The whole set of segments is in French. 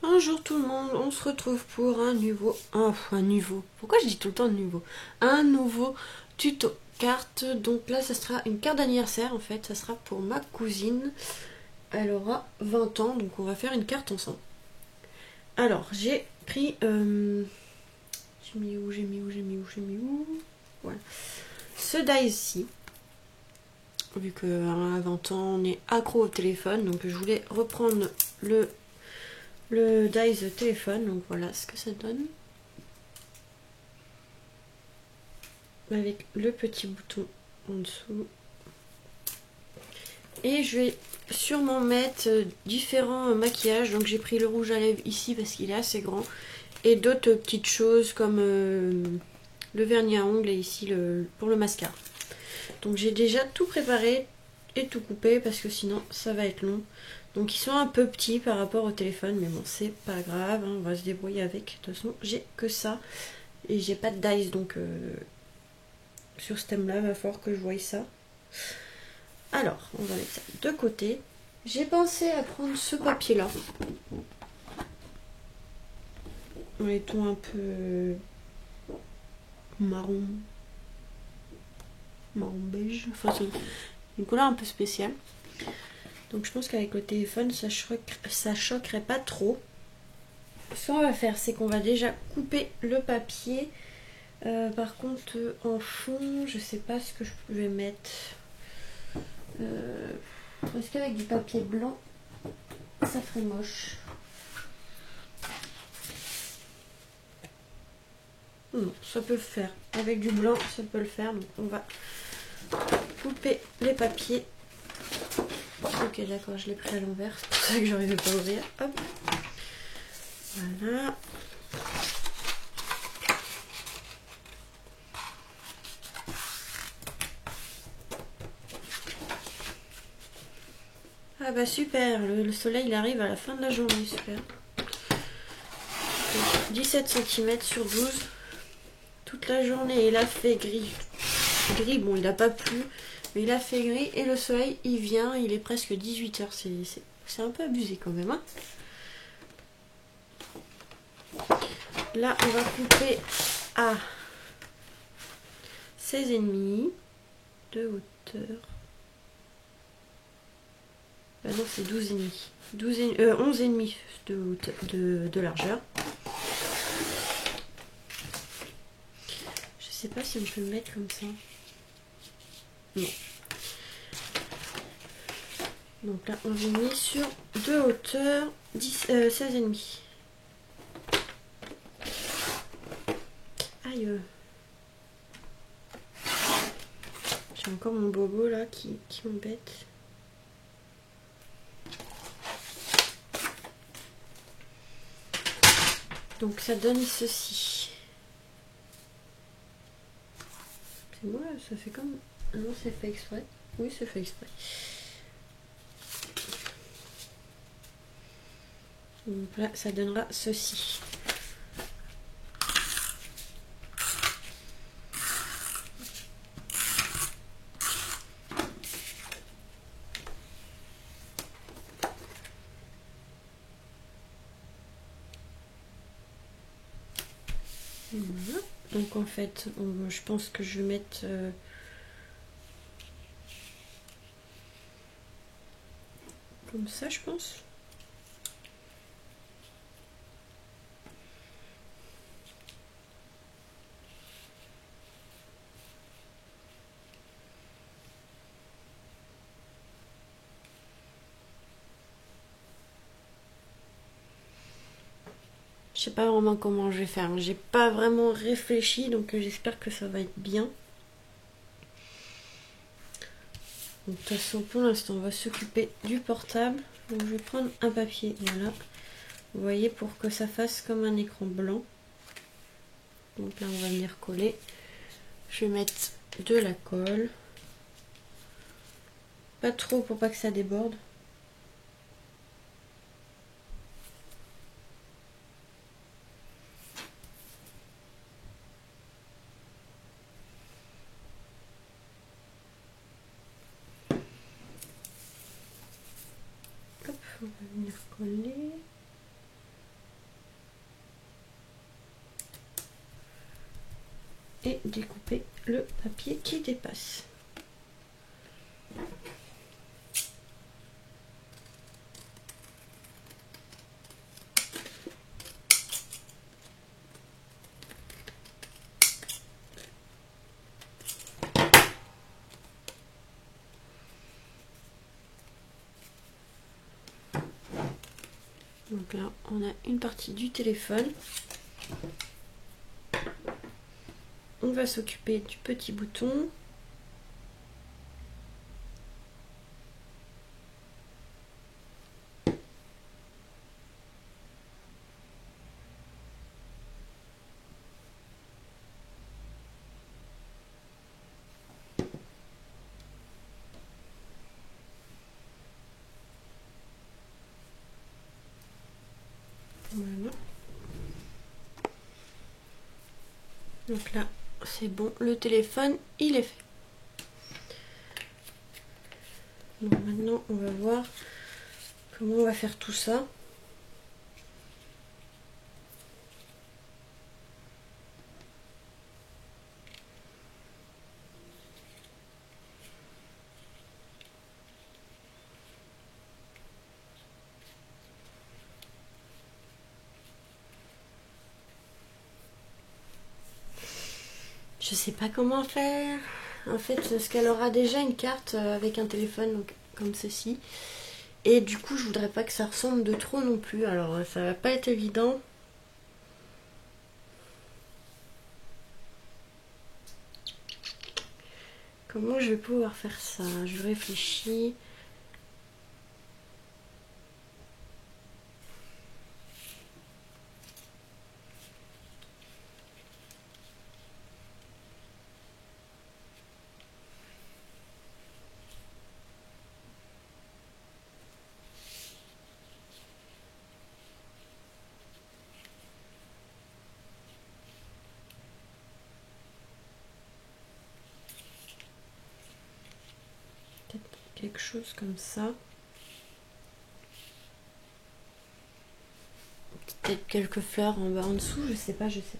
Bonjour tout le monde, on se retrouve pour un nouveau... un nouveau... Pourquoi je dis tout le temps nouveau? Un nouveau tuto carte. Donc là, ça sera une carte d'anniversaire en fait. Ça sera pour ma cousine. Elle aura 20 ans, donc on va faire une carte ensemble. Alors, j'ai pris... J'ai mis où? Voilà. Ce die-ci. Vu qu'à 20 ans, on est accro au téléphone. Donc je voulais reprendre le dice téléphone, donc voilà ce que ça donne avec le petit bouton en dessous. Et je vais sûrement mettre différents maquillages. Donc j'ai pris le rouge à lèvres ici parce qu'il est assez grand, et d'autres petites choses comme le vernis à ongles, et ici pour le mascara. Donc j'ai déjà tout préparé et tout coupé parce que sinon ça va être long. Donc ils sont un peu petits par rapport au téléphone, mais bon, c'est pas grave, hein, on va se débrouiller avec. De toute façon, j'ai que ça et j'ai pas de dice, donc sur ce thème-là, il va falloir que je voie ça. Alors, on va mettre ça de côté. J'ai pensé à prendre ce papier-là, en étant un peu marron beige, enfin c'est une couleur un peu spéciale. Donc je pense qu'avec le téléphone, ça choquerait pas trop. Ce qu'on va faire, c'est qu'on va déjà couper le papier. Par contre, en fond, je sais pas ce que je vais mettre. Est-ce qu'avec du papier blanc, ça ferait moche? Non, ça peut le faire. Avec du blanc, ça peut le faire. Donc on va couper les papiers. Ok, d'accord, je l'ai pris à l'envers. C'est pour ça que j'arrivais pas à ouvrir. Hop. Voilà. Ah bah super, le soleil il arrive à la fin de la journée, super. Donc, 17 cm sur 12. Toute la journée, il a fait gris. Gris, bon, il a pas plu, mais il a fait gris. Et le soleil, il vient, il est presque 18 h. C'est un peu abusé quand même, hein. Là, on va couper à 16,5 de hauteur. Ah non, c'est 12,5. 11,5 de largeur. Je sais pas si on peut le mettre comme ça. Non. Donc là, on l'a mis sur deux hauteurs, 16,5. Aïe. J'ai encore mon bobo là qui m'embête. Donc ça donne ceci. C'est moi, ça fait comme... Non, c'est fait exprès. Oui, c'est fait exprès. Donc là, ça donnera ceci. Voilà. Donc en fait, je pense que je vais mettre... comme ça, je pense. Je sais pas vraiment comment je vais faire. J'ai pas vraiment réfléchi, donc j'espère que ça va être bien. Donc, de toute façon, pour l'instant, on va s'occuper du portable. Donc je vais prendre un papier, voilà. Vous voyez, pour que ça fasse comme un écran blanc. Donc là, on va venir coller. Je vais mettre de la colle. Pas trop pour pas que ça déborde. Hop, on va venir coller. et découper le papier qui dépasse. Donc là, on a une partie du téléphone. On va s'occuper du petit bouton. Voilà. Donc là, c'est bon, le téléphone, il est fait. Donc maintenant, on va voir comment on va faire tout ça. Je sais pas comment faire. En fait, parce qu'elle aura déjà une carte avec un téléphone donc, comme ceci. Et du coup, je voudrais pas que ça ressemble de trop non plus. Alors, ça va pas être évident. Comment je vais pouvoir faire ça? Je réfléchis. Quelque chose comme ça. Peut-être quelques fleurs en bas en dessous, je sais pas. J'ai fait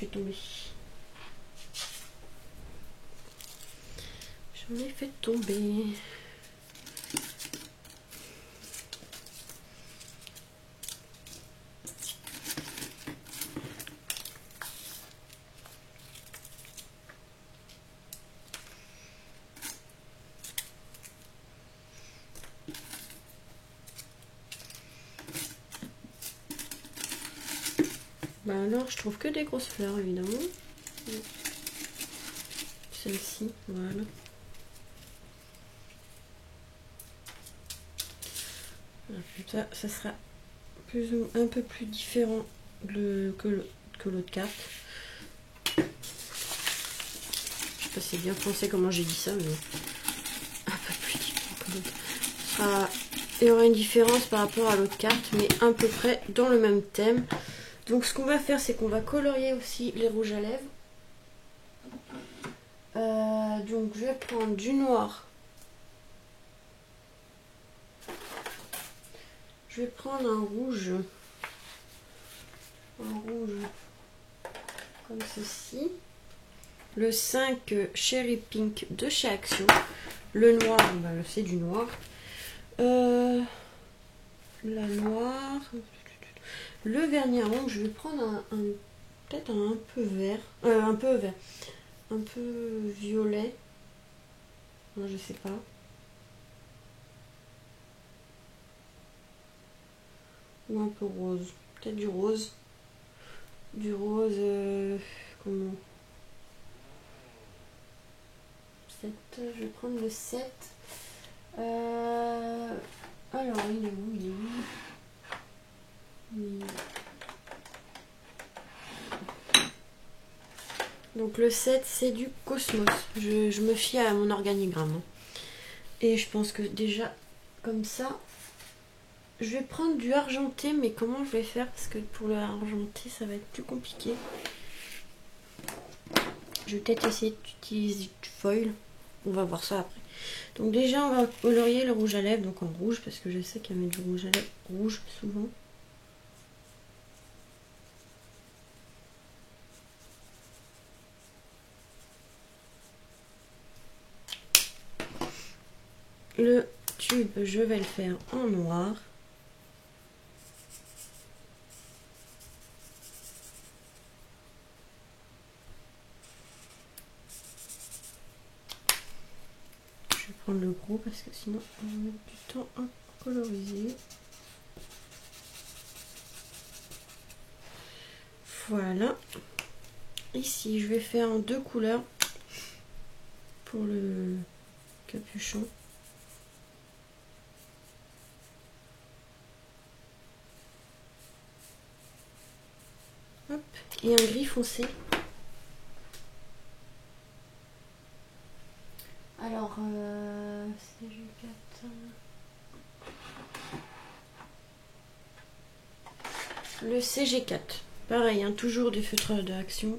tomber. J'en ai fait tomber. Bah alors, je trouve que des grosses fleurs, évidemment. Celle-ci, voilà. Ça sera un peu plus différent que l'autre carte. Je sais pas si c'est bien français comment j'ai dit ça, mais un peu plus différent que l'autre. Il y aura une différence par rapport à l'autre carte, mais à peu près dans le même thème. Donc ce qu'on va faire, c'est qu'on va colorier aussi les rouges à lèvres. Donc je vais prendre du noir. Je vais prendre un rouge comme ceci. Le 5 Cherry Pink de chez Action. Le noir, bah, c'est du noir. La noire. Le vernis à ongles, je vais prendre peut-être un peu vert. Un peu violet. Non, je sais pas. Ou un peu rose. Peut-être du rose. Du rose. Comment 7. Je vais prendre le 7. Alors, il est où? Donc le 7, c'est du Cosmos. Je me fie à mon organigramme. Et je pense que déjà, comme ça, je vais prendre du argenté. Mais comment je vais faire? Parce que pour le argenté, ça va être plus compliqué. Je vais peut-être essayer d'utiliser du foil. on va voir ça après. Donc déjà on va colorier le rouge à lèvres, donc en rouge, parce que je sais qu'elle met du rouge à lèvres rouge souvent. Le tube, je vais le faire en noir. Je vais prendre le gros parce que sinon on va mettre du temps à coloriser. Voilà. Ici, je vais faire en 2 couleurs pour le capuchon. Hop. Et un gris foncé. Alors, CG4. Le CG4. Pareil, hein, toujours des feutres d'action.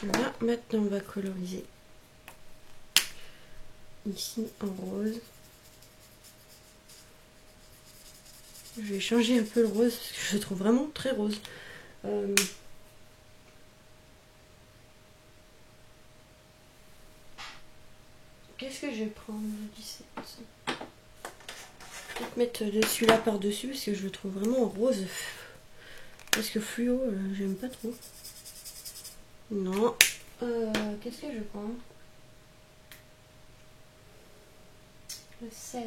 Voilà, maintenant on va coloriser ici en rose. Je vais changer un peu le rose parce que je le trouve vraiment très rose. Qu'est-ce que je vais prendre le 17? Peut-être mettre celui-là par-dessus parce que je le trouve vraiment rose. Parce que fluo, j'aime pas trop. Non. Qu'est-ce que je vais prendre? Le 16.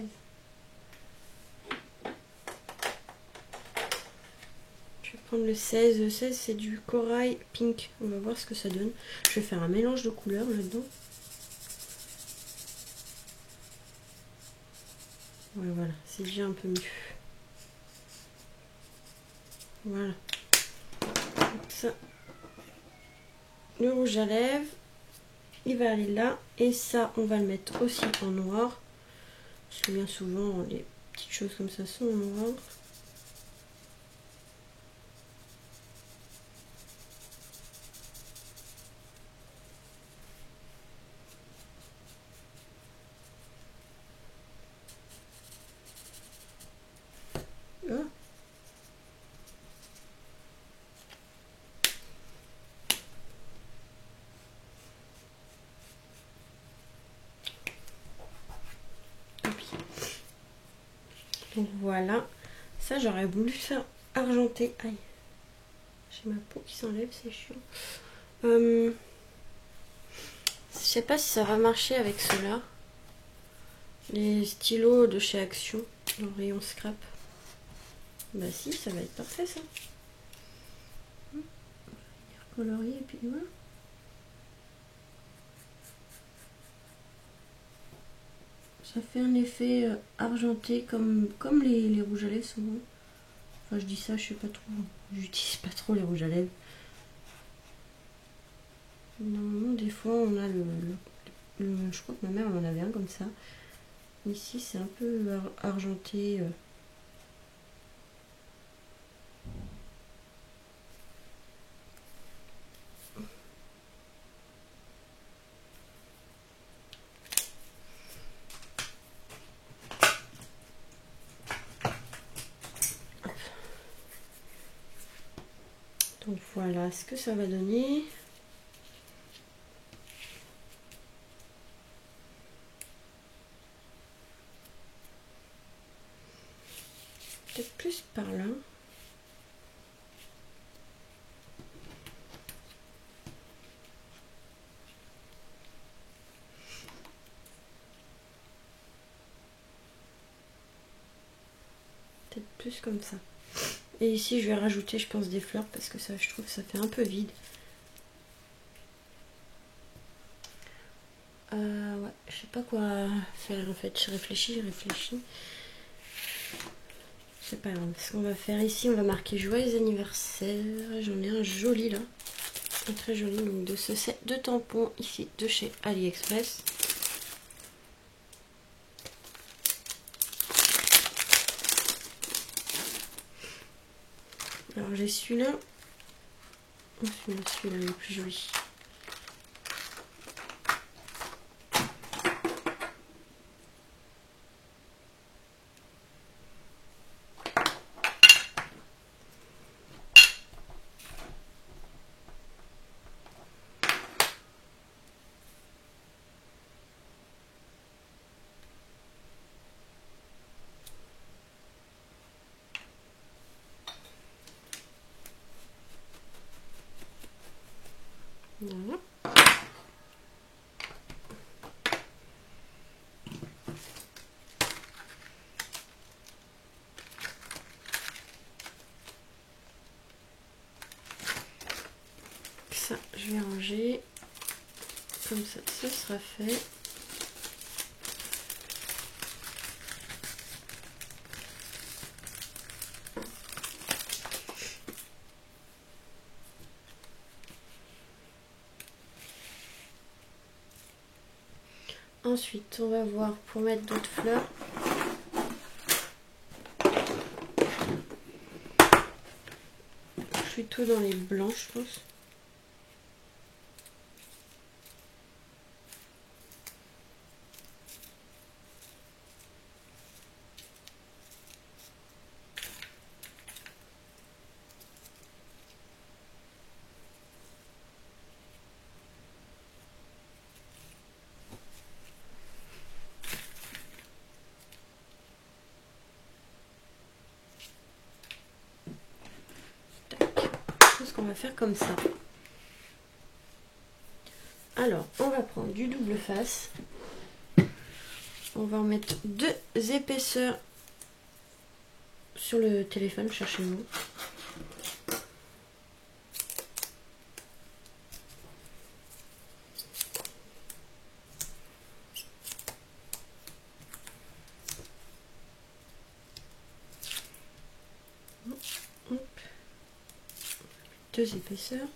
Je vais prendre le 16. Le 16, c'est du corail pink. On va voir ce que ça donne. Je vais faire un mélange de couleurs là-dedans. Ouais, voilà, c'est déjà un peu mieux. Voilà. Donc ça. Le rouge à lèvres, il va aller là. Et ça, on va le mettre aussi en noir. Parce que bien souvent, les petites choses comme ça sont en noir. Ah. Donc voilà, ça j'aurais voulu faire argenté. Aïe, j'ai ma peau qui s'enlève, c'est chiant. Je sais pas si ça va marcher avec ceux-là. Les stylos de chez Action, dans le rayon scrap. Bah si, ça va être parfait ça. Colorier et puis voilà. Ça fait un effet argenté comme les rouges à lèvres souvent. Enfin je dis ça, je sais pas trop. J'utilise pas trop les rouges à lèvres. Normalement des fois on a je crois que ma mère en avait un comme ça. Ici c'est un peu argenté. Donc voilà ce que ça va donner. Peut-être plus par là. Peut-être plus comme ça. Et ici je vais rajouter je pense des fleurs parce que ça je trouve que ça fait un peu vide. Ouais, je sais pas quoi faire en fait, je réfléchis. C'est pas grave, ce qu'on va faire ici, on va marquer joyeux anniversaire. J'en ai un joli là. très joli, donc de ce set de tampons ici de chez AliExpress. Alors j'ai celui-là. Celui-là est le plus joli. Voilà. Ça, je vais ranger. Comme ça, ce sera fait. Ensuite, on va voir pour mettre d'autres fleurs. Je suis tout dans les blancs, je pense. On va faire comme ça. Alors, on va prendre du double face. On va en mettre 2 épaisseurs sur le téléphone, cherchez-nous. Hop. 2 épaisseurs.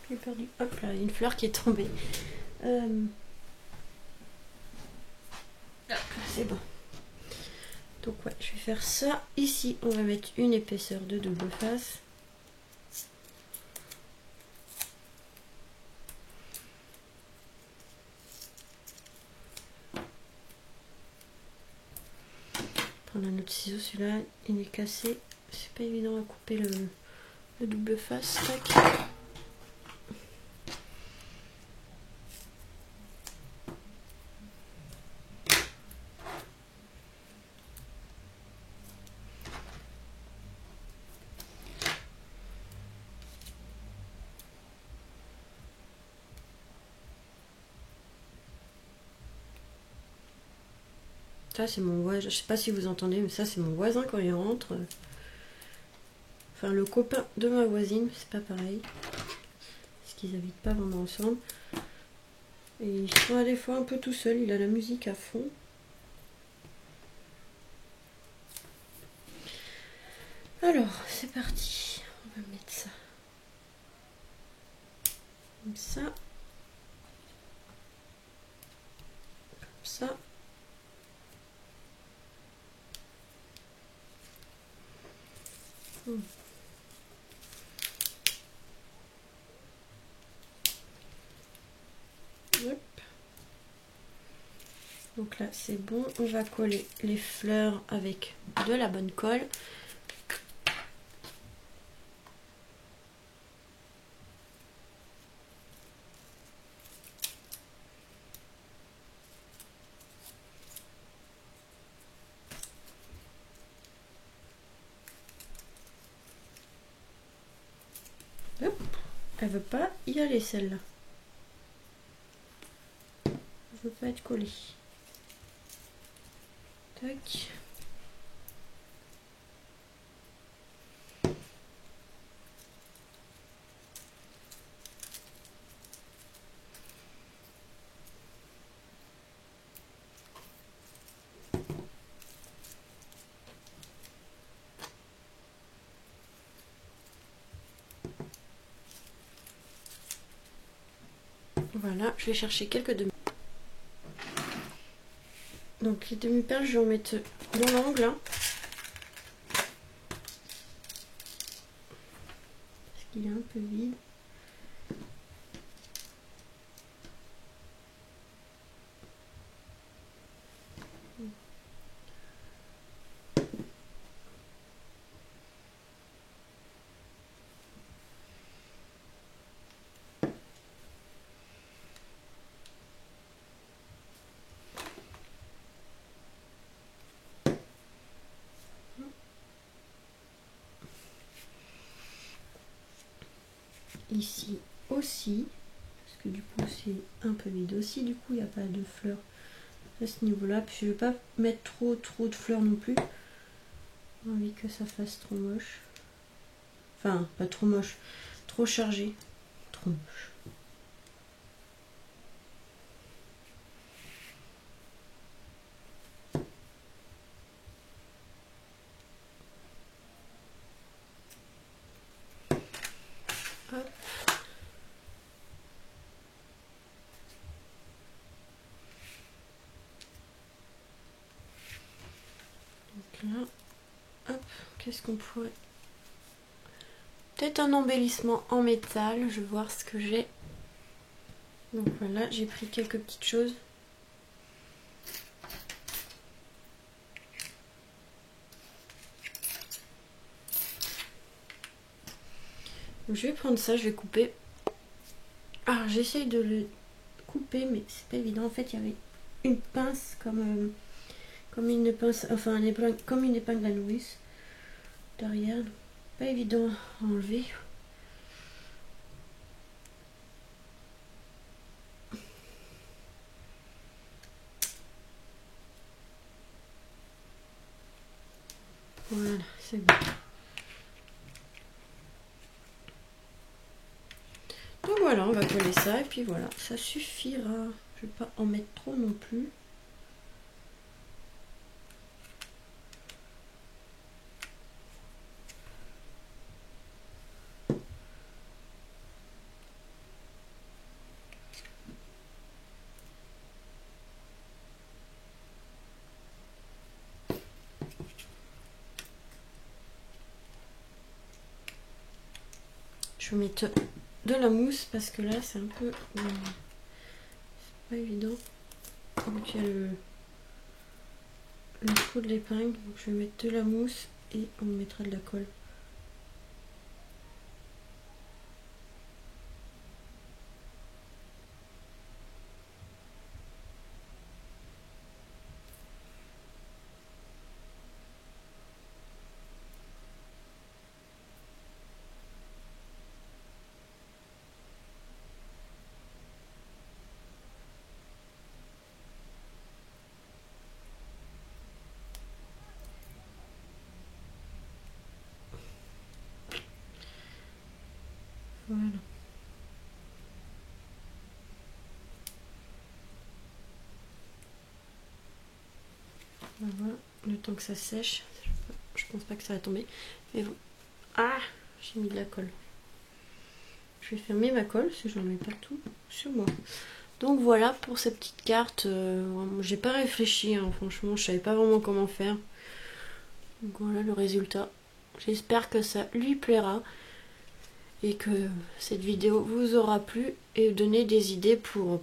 J'ai perdu. Hop là, une fleur qui est tombée. C'est bon. Donc ouais, je vais faire ça. Ici, on va mettre une épaisseur de double face. Prendre un autre ciseau, celui-là, il est cassé. C'est pas évident à couper le double face. Tac. Ça c'est mon voisin, je sais pas si vous entendez, mais ça c'est mon voisin quand il rentre. Enfin le copain de ma voisine, c'est pas pareil. Parce qu'ils habitent pas vraiment ensemble. Et ils sont des fois un peu tout seul, il a la musique à fond. Alors, c'est parti. On va mettre ça. Comme ça. Comme ça. Hop. Donc là c'est bon, on va coller les fleurs avec de la bonne colle. Hop, elle veut pas y aller celle-là. Elle veut pas être collée. Tac. Voilà, je vais chercher quelques demi. Donc les demi-perles, je vais en mettre dans l'angle. Hein, parce qu'il est un peu vide. Ici aussi, parce que du coup c'est un peu vide aussi, du coup il n'y a pas de fleurs à ce niveau là, puis je ne vais pas mettre trop de fleurs non plus, j'ai envie que ça fasse trop moche, enfin pas trop moche, trop chargé, trop moche. Hop. Donc là, hop, qu'est-ce qu'on pourrait... Peut-être un embellissement en métal, je vais voir ce que j'ai. Donc voilà, j'ai pris quelques petites choses. Donc je vais prendre ça, je vais couper. Alors j'essaye de le couper, mais c'est pas évident. En fait, il y avait une pince comme une pince, enfin comme une épingle à nourrice derrière. Pas évident à enlever. Voilà, c'est bon. Donc voilà, on va coller ça et puis voilà, ça suffira. Je vais pas en mettre trop non plus. Je vais mettre de la mousse parce que là c'est un peu c'est pas évident. Donc il y a le trou de l'épingle, donc je vais mettre de la mousse et on mettra de la colle. Voilà. Voilà, le temps que ça sèche, je pense pas que ça va tomber, mais bon. Ah, j'ai mis de la colle. Je vais fermer ma colle parce que j'en mets partout sur moi. Donc voilà pour cette petite carte. J'ai pas réfléchi, hein, franchement, je savais pas vraiment comment faire. Donc voilà le résultat. J'espère que ça lui plaira et que cette vidéo vous aura plu et donné des idées pour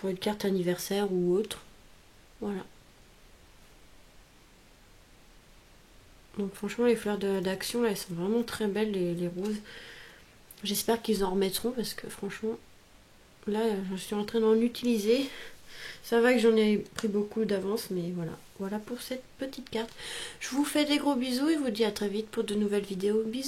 une carte anniversaire ou autre. Voilà. Donc franchement les fleurs d'Action là elles sont vraiment très belles les roses. J'espère qu'ils en remettront parce que franchement là je suis en train d'en utiliser. Ça va que j'en ai pris beaucoup d'avance mais voilà. Voilà pour cette petite carte. Je vous fais des gros bisous et vous dis à très vite pour de nouvelles vidéos. Bisous.